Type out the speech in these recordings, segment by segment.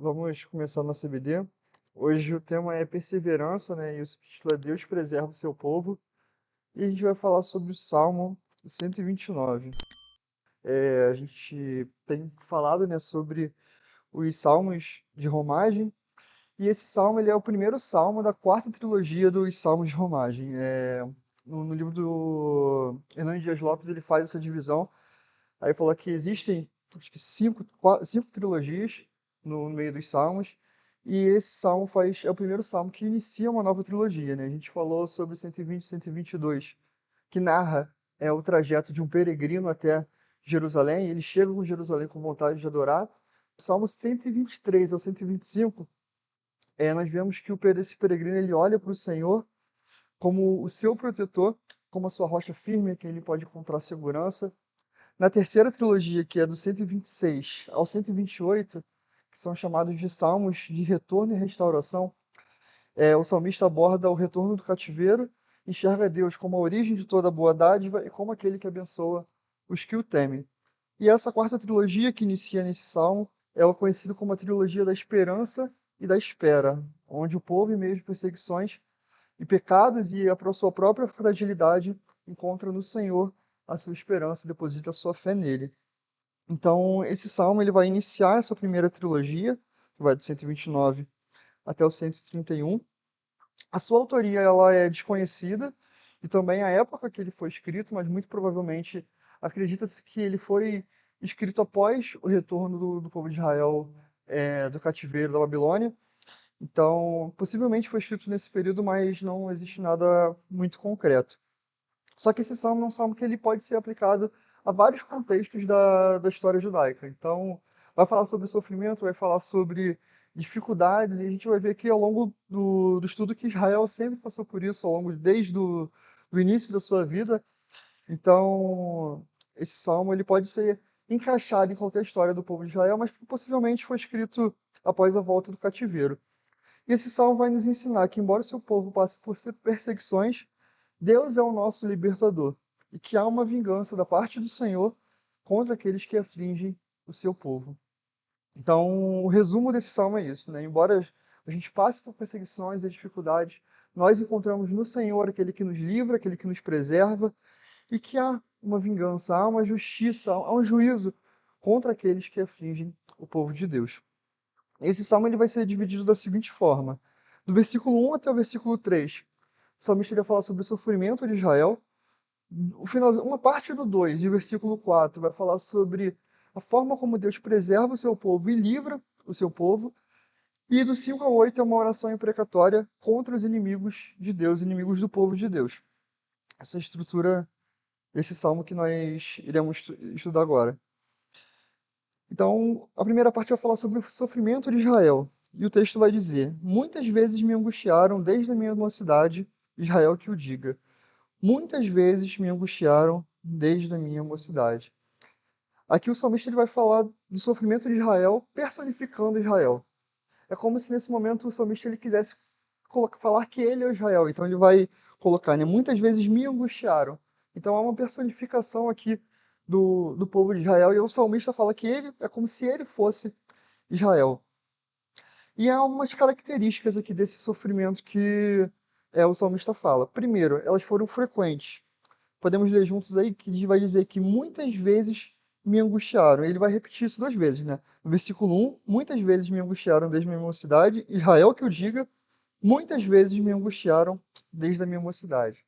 Vamos começar nossa EBD. Hoje o tema é perseverança, né? E o subtítulo é Deus preserva o seu povo. E a gente vai falar sobre o Salmo 129. A gente tem falado, né, sobre os salmos de romagem. E esse salmo ele é o primeiro salmo da quarta trilogia dos salmos de romagem. No livro do Hernani Dias Lopes ele faz essa divisão. Aí falou que existem, acho que cinco trilogias no meio dos salmos, e esse salmo é o primeiro salmo que inicia uma nova trilogia, né? A gente falou sobre 120 e 122, que narra o trajeto de um peregrino até Jerusalém, e ele chega em Jerusalém com vontade de adorar. O salmo 123 ao 125, nós vemos que esse peregrino ele olha para o Senhor como o seu protetor, como a sua rocha firme, a quem ele pode encontrar segurança. Na terceira trilogia, que é do 126 ao 128, que são chamados de salmos de retorno e restauração, o salmista aborda o retorno do cativeiro, enxerga Deus como a origem de toda boa dádiva e como aquele que abençoa os que o temem. E essa quarta trilogia que inicia nesse salmo é o conhecido como a trilogia da esperança e da espera, onde o povo, em meio às perseguições e pecados e a sua própria fragilidade, encontra no Senhor a sua esperança e deposita a sua fé nele. Então, esse salmo ele vai iniciar essa primeira trilogia, que vai do 129 até o 131. A sua autoria ela é desconhecida e também a época que ele foi escrito, mas muito provavelmente acredita-se que ele foi escrito após o retorno do povo de Israel do cativeiro da Babilônia. Então, possivelmente foi escrito nesse período, mas não existe nada muito concreto. Só que esse salmo é um salmo que ele pode ser aplicado a vários contextos da história judaica. Então, vai falar sobre sofrimento, vai falar sobre dificuldades, e a gente vai ver aqui ao longo do estudo que Israel sempre passou por isso, desde do início da sua vida. Então, esse salmo ele pode ser encaixado em qualquer história do povo de Israel, mas possivelmente foi escrito após a volta do cativeiro. E esse salmo vai nos ensinar que, embora o seu povo passe por perseguições, Deus é o nosso libertador e que há uma vingança da parte do Senhor contra aqueles que afligem o seu povo. Então, o resumo desse salmo é isso, né? Embora a gente passe por perseguições e dificuldades, nós encontramos no Senhor aquele que nos livra, aquele que nos preserva e que há uma vingança, há uma justiça, há um juízo contra aqueles que afligem o povo de Deus. Esse salmo ele vai ser dividido da seguinte forma: do versículo 1 até o versículo 3, o salmista vai falar sobre o sofrimento de Israel. Uma parte do 2 e o versículo 4 vai falar sobre a forma como Deus preserva o seu povo e livra o seu povo. E do 5 ao 8 é uma oração imprecatória contra os inimigos de Deus, inimigos do povo de Deus. Essa é a estrutura desse salmo que nós iremos estudar agora. Então, a primeira parte vai falar sobre o sofrimento de Israel. E o texto vai dizer: Muitas vezes me angustiaram desde a minha mocidade, Israel que o diga. Muitas vezes me angustiaram desde a minha mocidade. Aqui o salmista ele vai falar do sofrimento de Israel, personificando Israel. É como se nesse momento o salmista ele quisesse falar que ele é Israel. Então ele vai colocar, né? Muitas vezes me angustiaram. Então há uma personificação aqui do povo de Israel. E o salmista fala que ele é como se ele fosse Israel. E há algumas características aqui desse sofrimento que o salmista fala. Primeiro, elas foram frequentes. Podemos ler juntos aí que ele vai dizer que muitas vezes me angustiaram. Ele vai repetir isso duas vezes, né? No versículo 1, muitas vezes me angustiaram desde a minha mocidade. Israel que o diga, muitas vezes me angustiaram desde a minha mocidade.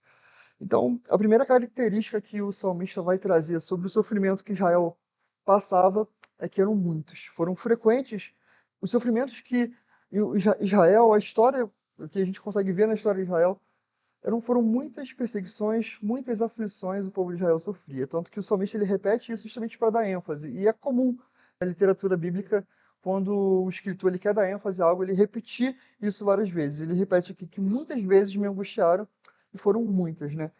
Então, a primeira característica que o salmista vai trazer sobre o sofrimento que Israel passava é que eram muitos. Foram frequentes os sofrimentos que Israel, a história que a gente consegue ver na história de Israel, foram muitas perseguições, muitas aflições o povo de Israel sofria. Tanto que o salmista ele repete isso justamente para dar ênfase. E é comum na literatura bíblica, quando o escritor ele quer dar ênfase a algo, ele repetir isso várias vezes. Ele repete aqui que muitas vezes me angustiaram, e foram muitas, né?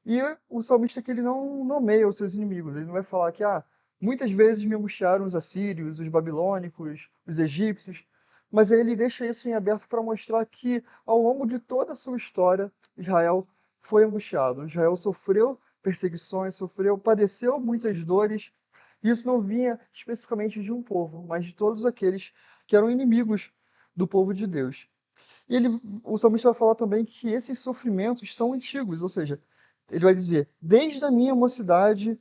E o salmista que ele não nomeia os seus inimigos. Ele não vai falar que muitas vezes me angustiaram os assírios, os babilônicos, os egípcios. Mas ele deixa isso em aberto para mostrar que, ao longo de toda a sua história, Israel foi angustiado. Israel sofreu perseguições, padeceu muitas dores, E isso não vinha especificamente de um povo, mas de todos aqueles que eram inimigos do povo de Deus. E o salmista vai falar também que esses sofrimentos são antigos, ou seja, ele vai dizer: desde a minha mocidade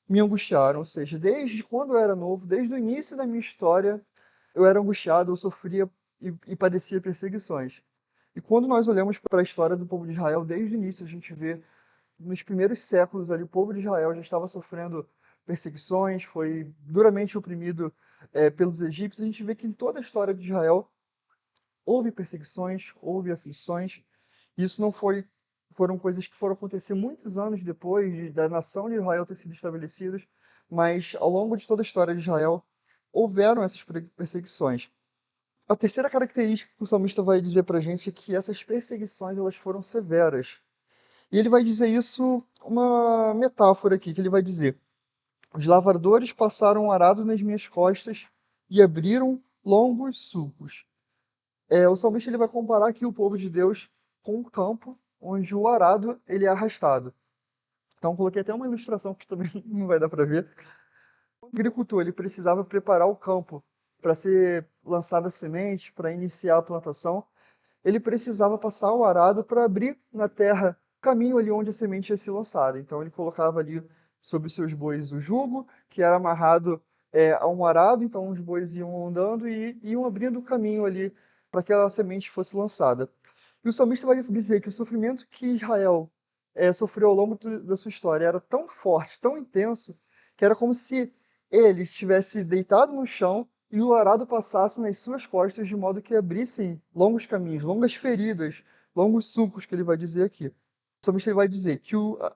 me angustiaram, ou seja, desde quando eu era novo, desde o início da minha história, eu era angustiado, eu sofria e padecia perseguições. E quando nós olhamos para a história do povo de Israel, desde o início a gente vê, nos primeiros séculos ali, o povo de Israel já estava sofrendo perseguições, foi duramente oprimido pelos egípcios. A gente vê que em toda a história de Israel houve perseguições, houve aflições. Isso não foi, foram coisas que foram acontecer muitos anos depois da nação de Israel ter sido estabelecida, mas ao longo de toda a história de Israel houveram essas perseguições. A terceira característica que o salmista vai dizer para a gente é que essas perseguições elas foram severas. E ele vai dizer isso, uma metáfora aqui, que ele vai dizer: os lavradores passaram um arado nas minhas costas e abriram longos sulcos. O salmista ele vai comparar aqui o povo de Deus com um campo onde o arado ele é arrastado. Então coloquei até uma ilustração que também não vai dar para ver. O agricultor ele precisava preparar o campo para ser lançada a semente, para iniciar a plantação. Ele precisava passar o arado para abrir na terra o caminho ali onde a semente ia ser lançada. Então ele colocava ali sobre os seus bois o jugo, que era amarrado a um arado, então os bois iam andando e iam abrindo o caminho ali para que aquela semente fosse lançada. E o salmista vai dizer que o sofrimento que Israel sofreu ao longo da sua história era tão forte, tão intenso, que era como se ele estivesse deitado no chão e o arado passasse nas suas costas de modo que abrissem longos caminhos, longas feridas, longos sulcos, que ele vai dizer aqui. O salmista ele vai dizer que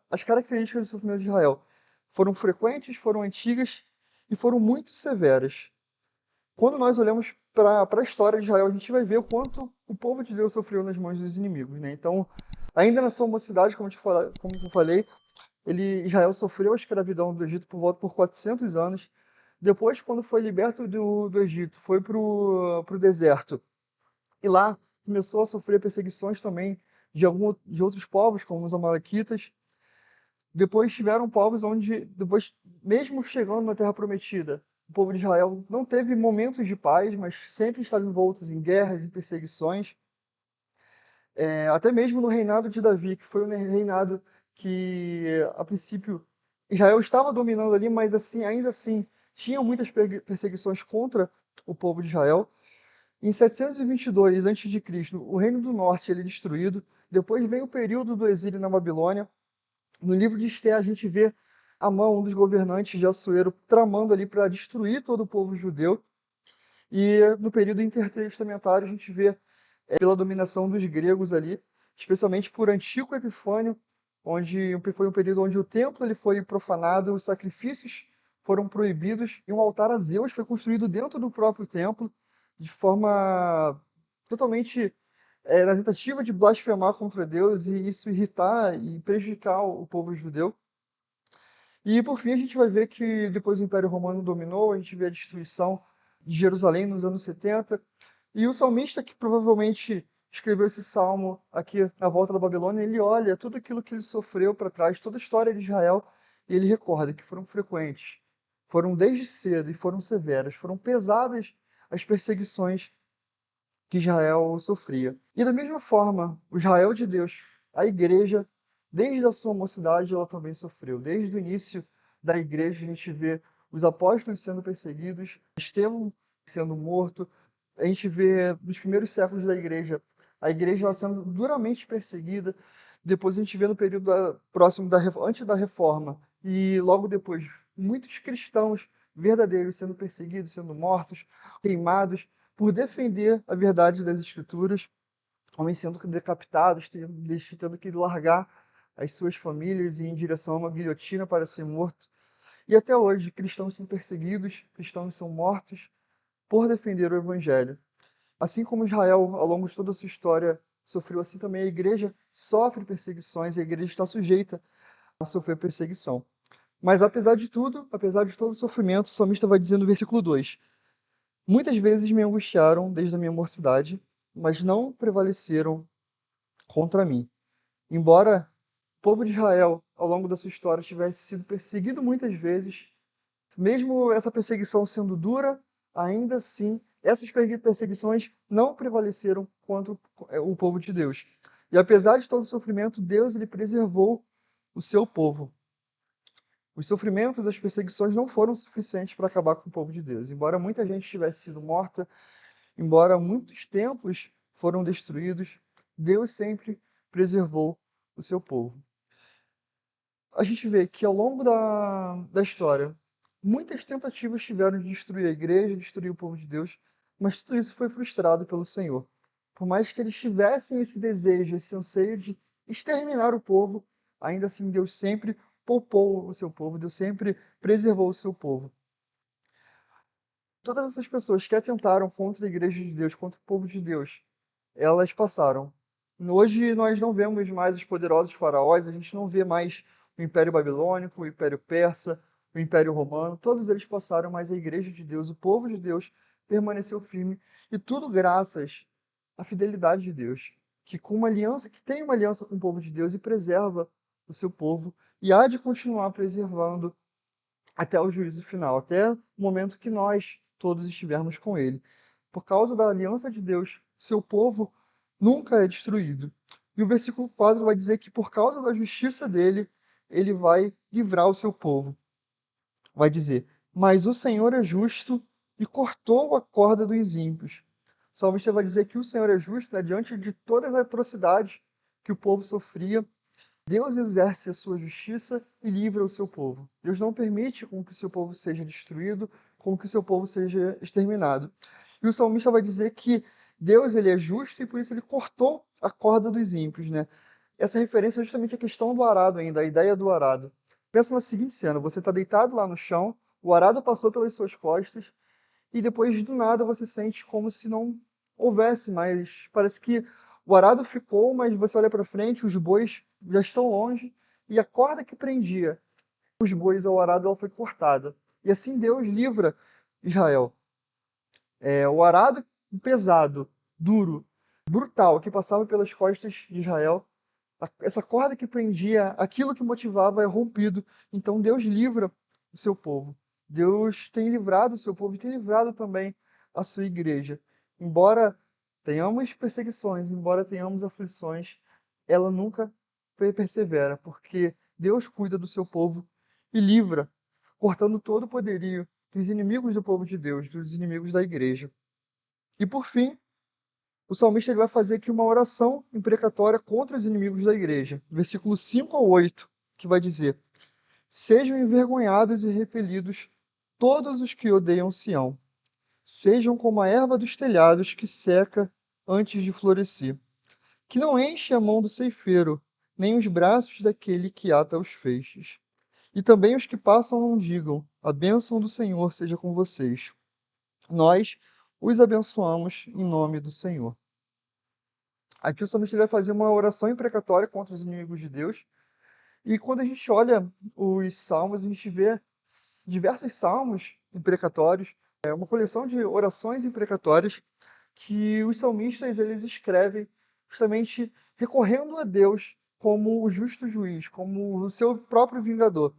as características do sofrimento de Israel foram frequentes, foram antigas e foram muito severas. Quando nós olhamos para a história de Israel, a gente vai ver o quanto o povo de Deus sofreu nas mãos dos inimigos, né? Então, ainda na sua mocidade, como eu falei, Israel sofreu a escravidão do Egito por volta por 400 anos. Depois, quando foi liberto do Egito, foi para o deserto. E lá começou a sofrer perseguições também de outros povos, como os amalequitas. Depois tiveram povos onde, depois, mesmo chegando na Terra Prometida, o povo de Israel não teve momentos de paz, mas sempre estava envoltos em guerras e perseguições. Até mesmo no reinado de Davi, que foi um reinado que, a princípio, Israel estava dominando ali, mas assim, ainda assim, tinha muitas perseguições contra o povo de Israel. Em 722 a.C., o Reino do Norte ele é destruído. Depois vem o período do exílio na Babilônia. No livro de Esté, a gente vê Amã, um dos governantes de Assuero, tramando ali para destruir todo o povo judeu. E no período intertestamentário, a gente vê pela dominação dos gregos ali, especialmente por Antíoco Epifânio, onde foi um período onde o templo ele foi profanado, os sacrifícios foram proibidos e um altar a Zeus foi construído dentro do próprio templo, de forma totalmente na tentativa de blasfemar contra Deus e isso irritar e prejudicar o povo judeu. E por fim a gente vai ver que depois o Império Romano dominou, a gente vê a destruição de Jerusalém nos anos 70, e o salmista que provavelmente escreveu esse salmo aqui na volta da Babilônia, ele olha tudo aquilo que ele sofreu para trás, toda a história de Israel, e ele recorda que foram frequentes, foram desde cedo e foram severas, foram pesadas as perseguições que Israel sofria. E da mesma forma, o Israel de Deus, a igreja, desde a sua mocidade, ela também sofreu. Desde o início da igreja, a gente vê os apóstolos sendo perseguidos, Estevão sendo morto. A gente vê nos primeiros séculos da igreja, a igreja ela sendo duramente perseguida. Depois a gente vê no período próximo antes da reforma e logo depois muitos cristãos verdadeiros sendo perseguidos, sendo mortos, queimados por defender a verdade das Escrituras, homens sendo decapitados, tendo que largar as suas famílias e ir em direção a uma guilhotina para ser morto. E até hoje, cristãos são perseguidos, cristãos são mortos por defender o Evangelho. Assim como Israel, ao longo de toda a sua história, sofreu, assim também a igreja sofre perseguições e a igreja está sujeita a sofrer perseguição. Mas apesar de tudo, apesar de todo o sofrimento, o salmista vai dizer no versículo 2: muitas vezes me angustiaram desde a minha mocidade, mas não prevaleceram contra mim. Embora o povo de Israel, ao longo da sua história, tivesse sido perseguido muitas vezes, Mesmo essa perseguição sendo dura, ainda assim, essas perseguições não prevaleceram contra o povo de Deus. E apesar de todo o sofrimento, Deus ele preservou o seu povo. Os sofrimentos, as perseguições não foram suficientes para acabar com o povo de Deus. Embora muita gente tivesse sido morta, embora muitos templos foram destruídos, Deus sempre preservou o seu povo. A gente vê que ao longo da história, muitas tentativas tiveram de destruir a igreja, destruir o povo de Deus, mas tudo isso foi frustrado pelo Senhor. Por mais que eles tivessem esse desejo, esse anseio de exterminar o povo, ainda assim Deus sempre poupou o seu povo, Deus sempre preservou o seu povo. Todas essas pessoas que atentaram contra a igreja de Deus, contra o povo de Deus, elas passaram. Hoje nós não vemos mais os poderosos faraós, a gente não vê mais o Império Babilônico, o Império Persa, o Império Romano, todos eles passaram, mas a igreja de Deus, o povo de Deus, permaneceu firme, e tudo graças à fidelidade de Deus, que tem uma aliança com o povo de Deus e preserva o seu povo, e há de continuar preservando até o juízo final, até o momento que nós todos estivermos com ele. Por causa da aliança de Deus, seu povo nunca é destruído. E o versículo 4 vai dizer que por causa da justiça dele, ele vai livrar o seu povo. Vai dizer: mas o Senhor é justo e cortou a corda dos ímpios. O salmista vai dizer que o Senhor é justo, né, diante de todas as atrocidades que o povo sofria. Deus exerce a sua justiça e livra o seu povo. Deus não permite com que o seu povo seja destruído, com que o seu povo seja exterminado. E o salmista vai dizer que Deus ele é justo e por isso ele cortou a corda dos ímpios, né? Essa referência é justamente a questão do arado ainda, a ideia do arado. Pensa na seguinte cena: você está deitado lá no chão, o arado passou pelas suas costas e depois do nada você sente como se não houvesse mais. Parece que o arado ficou, mas você olha para frente, os bois já estão longe e a corda que prendia os bois ao arado ela foi cortada. E assim Deus livra Israel. O arado pesado, duro, brutal, que passava pelas costas de Israel, essa corda que prendia, aquilo que motivava é rompido. Então Deus livra o seu povo. Deus tem livrado o seu povo e tem livrado também a sua igreja. Embora tenhamos perseguições, embora tenhamos aflições, ela nunca persevera, porque Deus cuida do seu povo e livra, cortando todo o poderio dos inimigos do povo de Deus, dos inimigos da igreja. E por fim, o salmista ele vai fazer aqui uma oração imprecatória contra os inimigos da igreja. Versículo 5 ao 8, que vai dizer: sejam envergonhados e repelidos todos os que odeiam Sião. Sejam como a erva dos telhados que seca antes de florescer. Que não enche a mão do ceifeiro, nem os braços daquele que ata os feixes. E também os que passam não digam: a bênção do Senhor seja com vocês. Nós os abençoamos em nome do Senhor. Aqui o salmista vai fazer uma oração imprecatória contra os inimigos de Deus. E quando a gente olha os salmos, a gente vê diversos salmos imprecatórios, uma coleção de orações imprecatórias que os salmistas eles escrevem justamente recorrendo a Deus como o justo juiz, como o seu próprio vingador.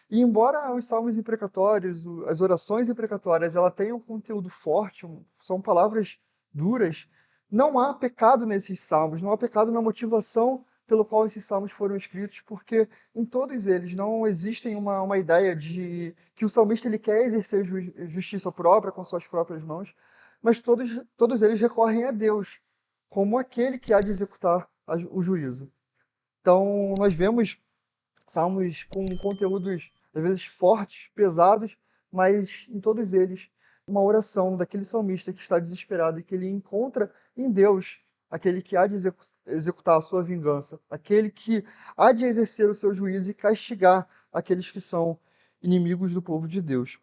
E embora os salmos imprecatórios, as orações imprecatórias, ela tenham um conteúdo forte, são palavras duras, não há pecado nesses salmos, não há pecado na motivação pelo qual esses salmos foram escritos, porque em todos eles não existem uma ideia de que o salmista ele quer exercer justiça própria com suas próprias mãos, mas todos eles recorrem a Deus como aquele que há de executar o juízo. Então, nós vemos salmos com conteúdos, às vezes, fortes, pesados, mas em todos eles, uma oração daquele salmista que está desesperado e que ele encontra em Deus aquele que há de executar a sua vingança, aquele que há de exercer o seu juízo e castigar aqueles que são inimigos do povo de Deus.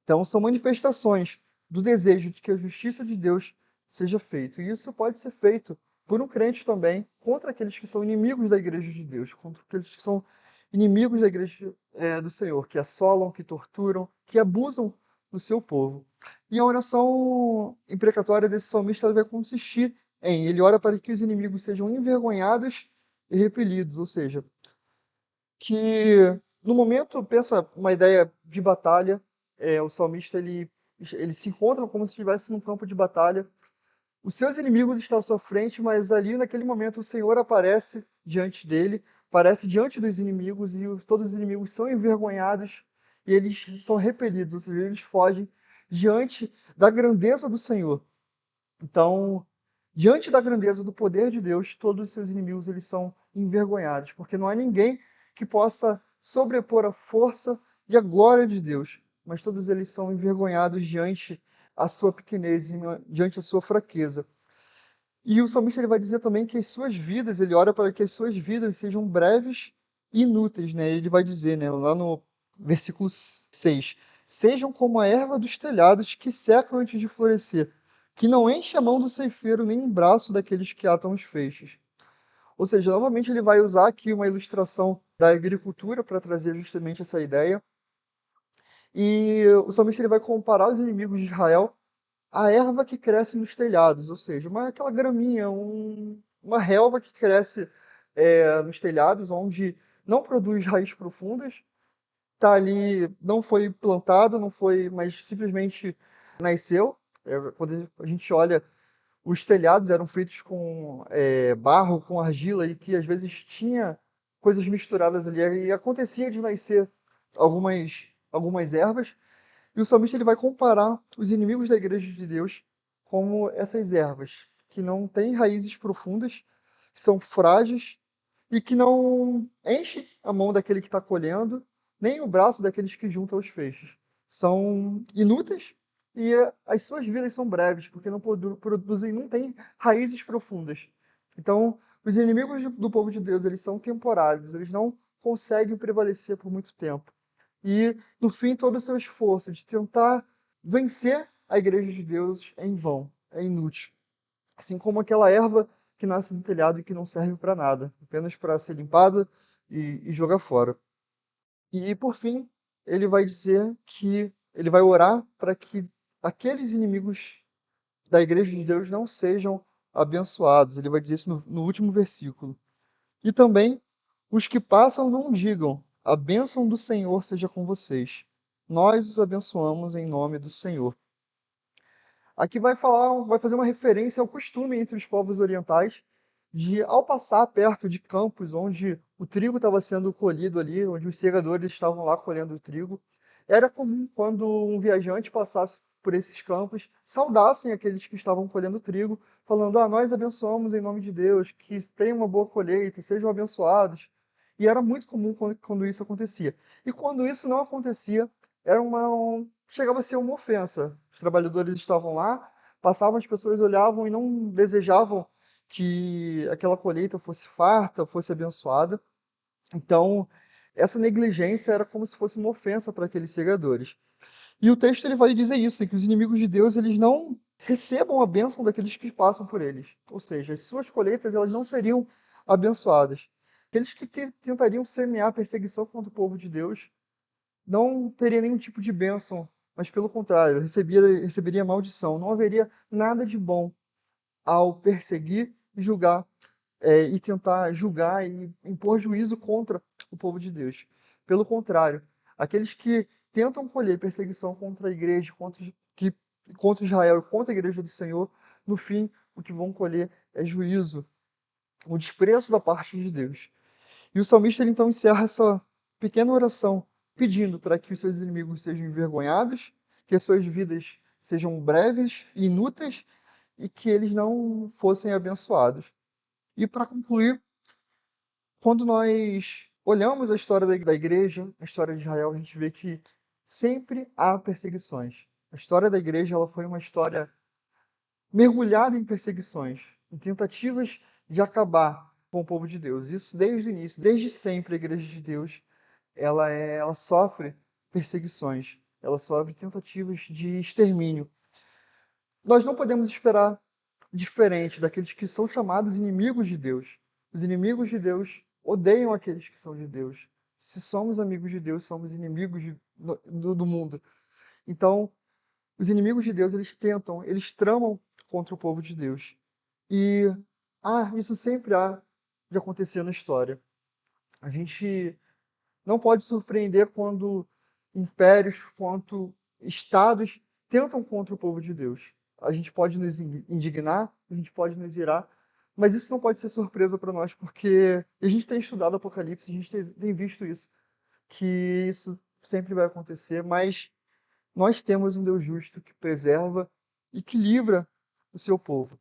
Então, são manifestações do desejo de que a justiça de Deus seja feita. E isso pode ser feito por um crente também contra aqueles que são inimigos da igreja de Deus, contra aqueles que são inimigos da igreja do Senhor, que assolam, que torturam, que abusam do seu povo. E a oração imprecatória desse salmista vai consistir em ele ora para que os inimigos sejam envergonhados e repelidos, ou seja, que no momento, pensa uma ideia de batalha, o salmista ele se encontra como se estivesse num campo de batalha. Os seus inimigos estão à sua frente, mas ali naquele momento o Senhor aparece diante dele, aparece diante dos inimigos e todos os inimigos são envergonhados e eles são repelidos, ou seja, eles fogem diante da grandeza do Senhor. Então, diante da grandeza do poder de Deus, todos os seus inimigos eles são envergonhados, porque não há ninguém que possa sobrepor a força e a glória de Deus, mas todos eles são envergonhados diante a sua pequenez, diante a sua fraqueza. E o salmista ele vai dizer também que as suas vidas, ele ora para que as suas vidas sejam breves e inúteis, né? Ele vai dizer, né, lá no versículo 6, sejam como a erva dos telhados que secam antes de florescer, que não enche a mão do ceifeiro nem o braço daqueles que atam os feixes. Ou seja, novamente ele vai usar aqui uma ilustração da agricultura para trazer justamente essa ideia. E o salmista ele vai comparar os inimigos de Israel à erva que cresce nos telhados, ou seja, aquela graminha, uma relva que cresce nos telhados, onde não produz raízes profundas, está ali, não foi plantado, não foi, mas simplesmente nasceu. Quando a gente olha, os telhados eram feitos com barro, com argila, e que às vezes tinha coisas misturadas ali, e acontecia de nascer algumas ervas, e o salmista ele vai comparar os inimigos da igreja de Deus como essas ervas, que não têm raízes profundas, que são frágeis e que não enchem a mão daquele que está colhendo, nem o braço daqueles que juntam os feixes. São inúteis e as suas vidas são breves, porque não produzem, não têm raízes profundas. Então, os inimigos do povo de Deus, eles são temporários, eles não conseguem prevalecer por muito tempo. E, no fim, todo o seu esforço de tentar vencer a igreja de Deus é em vão, é inútil. Assim como aquela erva que nasce no telhado e que não serve para nada, apenas para ser limpada e jogar fora. E, por fim, ele vai dizer que ele vai orar para que aqueles inimigos da igreja de Deus não sejam abençoados. Ele vai dizer isso no último versículo. E também os que passam não digam: a bênção do Senhor seja com vocês. Nós os abençoamos em nome do Senhor. Aqui vai fazer uma referência ao costume entre os povos orientais de, ao passar perto de campos onde o trigo estava sendo colhido ali, onde os segadores estavam lá colhendo o trigo, era comum quando um viajante passasse por esses campos, saudassem aqueles que estavam colhendo o trigo, falando: nós abençoamos em nome de Deus, que tenham uma boa colheita, sejam abençoados. E era muito comum quando isso acontecia. E quando isso não acontecia, chegava a ser uma ofensa. Os trabalhadores estavam lá, passavam, as pessoas olhavam e não desejavam que aquela colheita fosse farta, fosse abençoada. Então, essa negligência era como se fosse uma ofensa para aqueles segadores. E o texto ele vai dizer isso, que os inimigos de Deus eles não recebam a bênção daqueles que passam por eles. Ou seja, as suas colheitas elas não seriam abençoadas. Aqueles que tentariam semear perseguição contra o povo de Deus não teria nenhum tipo de bênção, mas pelo contrário, receberia maldição. Não haveria nada de bom ao perseguir e julgar, e tentar julgar e impor juízo contra o povo de Deus. Pelo contrário, aqueles que tentam colher perseguição contra a igreja, contra Israel e contra a igreja do Senhor, no fim, o que vão colher é juízo, o desprezo da parte de Deus. E o salmista ele então encerra essa pequena oração pedindo para que os seus inimigos sejam envergonhados, que as suas vidas sejam breves e inúteis e que eles não fossem abençoados. E para concluir, quando nós olhamos a história da igreja, a história de Israel, a gente vê que sempre há perseguições. A história da igreja ela foi uma história mergulhada em perseguições, em tentativas de acabar com o povo de Deus. Isso desde o início, desde sempre a igreja de Deus, ela sofre perseguições, ela sofre tentativas de extermínio. Nós não podemos esperar diferente daqueles que são chamados inimigos de Deus. Os inimigos de Deus odeiam aqueles que são de Deus. Se somos amigos de Deus, somos inimigos do mundo. Então, os inimigos de Deus, eles tramam contra o povo de Deus. E isso sempre há de acontecer na história. A gente Não pode surpreender quando impérios, quanto estados tentam contra o povo de Deus. A gente pode nos indignar, a gente pode nos irar, mas isso não pode ser surpresa para nós, porque a gente tem estudado Apocalipse, a gente tem visto isso, que isso sempre vai acontecer, mas nós temos um Deus justo que preserva e que livra o seu povo.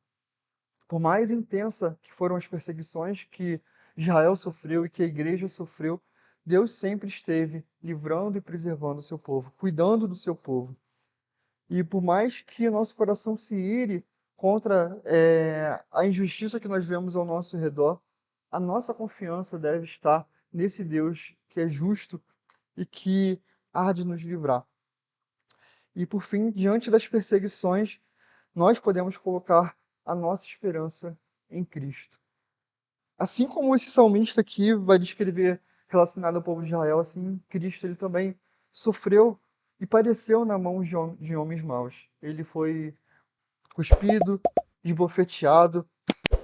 Por mais intensa que foram as perseguições que Israel sofreu e que a igreja sofreu, Deus sempre esteve livrando e preservando o seu povo, cuidando do seu povo. E por mais que nosso coração se ire contra a injustiça que nós vemos ao nosso redor, a nossa confiança deve estar nesse Deus que é justo e que há de nos livrar. E por fim, diante das perseguições, nós podemos colocar a nossa esperança em Cristo. Assim como esse salmista aqui vai descrever relacionado ao povo de Israel, assim Cristo ele também sofreu e padeceu na mão de homens maus. Ele foi cuspido, esbofeteado,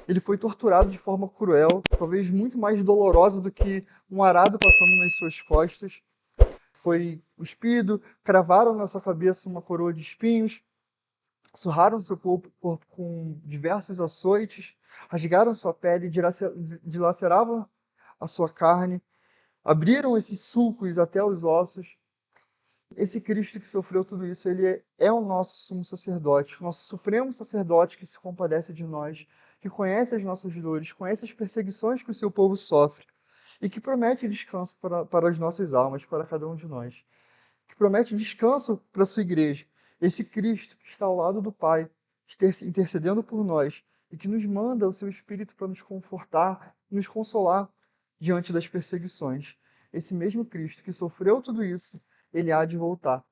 ele foi torturado de forma cruel, talvez muito mais dolorosa do que um arado passando nas suas costas. Foi cuspido, cravaram na sua cabeça uma coroa de espinhos, surraram seu corpo com diversos açoites, rasgaram sua pele, dilaceravam a sua carne, abriram esses sulcos até os ossos. Esse Cristo que sofreu tudo isso, ele é o nosso sumo sacerdote, o nosso supremo sacerdote que se compadece de nós, que conhece as nossas dores, conhece as perseguições que o seu povo sofre e que promete descanso para as nossas almas, para cada um de nós, que promete descanso para a sua igreja. Esse Cristo que está ao lado do Pai, intercedendo por nós e que nos manda o seu Espírito para nos confortar, nos consolar diante das perseguições. Esse mesmo Cristo que sofreu tudo isso, ele há de voltar.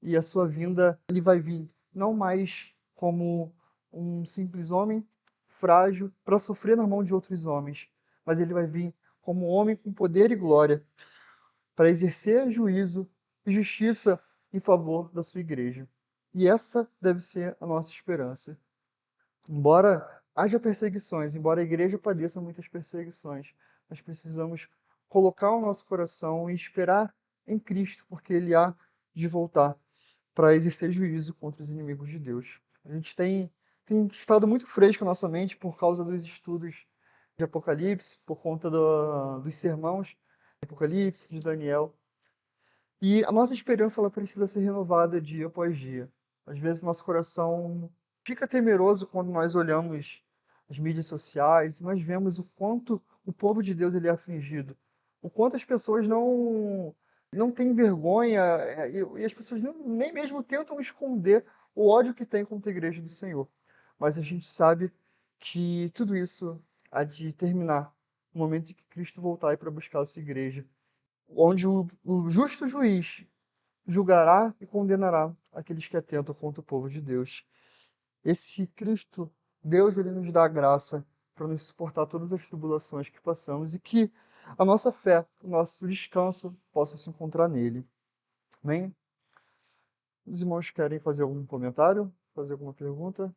E a sua vinda, ele vai vir não mais como um simples homem frágil para sofrer na mão de outros homens, mas ele vai vir como um homem com poder e glória para exercer juízo e justiça em favor da sua igreja. E essa deve ser a nossa esperança. Embora haja perseguições, embora a igreja padeça muitas perseguições, nós precisamos colocar o nosso coração e esperar em Cristo, porque Ele há de voltar para exercer juízo contra os inimigos de Deus. A gente tem estado muito fresco na nossa mente por causa dos estudos de Apocalipse, por conta dos sermãos de Apocalipse, de Daniel. E a nossa esperança ela precisa ser renovada dia após dia. Às vezes nosso coração fica temeroso quando nós olhamos as mídias sociais e nós vemos o quanto o povo de Deus ele é afligido, o quanto as pessoas não têm vergonha e as pessoas nem mesmo tentam esconder o ódio que tem contra a igreja do Senhor. Mas a gente sabe que tudo isso há de terminar no momento em que Cristo voltar para buscar a sua igreja, onde o justo juiz julgará e condenará aqueles que atentam contra o povo de Deus. Esse Cristo, Deus, ele nos dá a graça para nos suportar todas as tribulações que passamos e que a nossa fé, o nosso descanso possa se encontrar nele. Amém? Os irmãos querem fazer algum comentário? Fazer alguma pergunta?